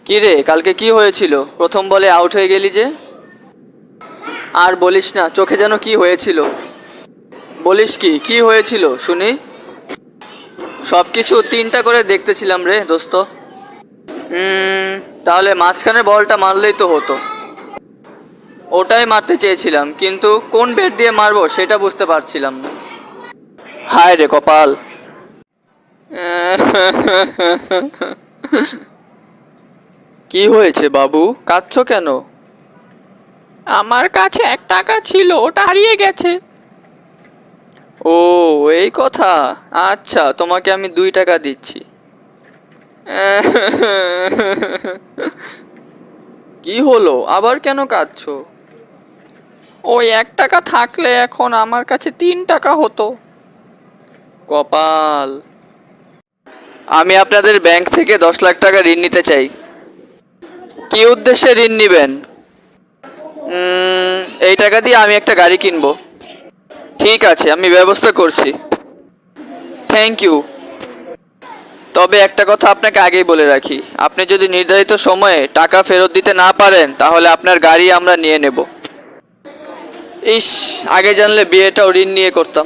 কি রে, কালকে কি হয়েছিল? প্রথম বলে আউট হয়ে গেলি যে? আর বলিস না, চোখে যেন কি হয়েছিল। বলিস কি, কি হয়েছিল শুনি। সব কিছু তিনটা করে দেখতেছিলাম রে দোস্ত। তাহলে মাঝখানের বলটা মারলেই তো হতো। ওটাই মারতে চেয়েছিলাম, কিন্তু কোন ব্যাট দিয়ে মারবো সেটা বুঝতে পারছিলাম না। হায় রে কপাল। কি হয়েছে বাবু, কাঁদছো কেন? আমার কাছে 1 টাকা ছিল, ওটা হারিয়ে গেছে। ও, এই কথা। আচ্ছা, তোমাকে আমি 2 টাকা দিচ্ছি। কি হলো, আবার কেন কাঁদছো? ওই 1 টাকা থাকলে এখন আমার কাছে 3 টাকা হতো। কপাল। আমি আপনাদের ব্যাংক থেকে 10 লাখ টাকা ঋণ নিতে চাই। কি উদ্দেশ্যে ঋণ নিবেন? এই টাকা দিয়ে আমি একটা গাড়ি কিনবো। ঠিক আছে, আমি ব্যবস্থা করছি। Thank you. তবে একটা কথা আপনাকে আগেই বলে রাখি, আপনি যদি নির্ধারিত সময়ে টাকা ফেরত দিতে না পারেন তাহলে আপনার গাড়ি আমরা নিয়ে নেব। ইস, আগে জানলে বিয়েটাও ঋণ নিয়ে করতাম।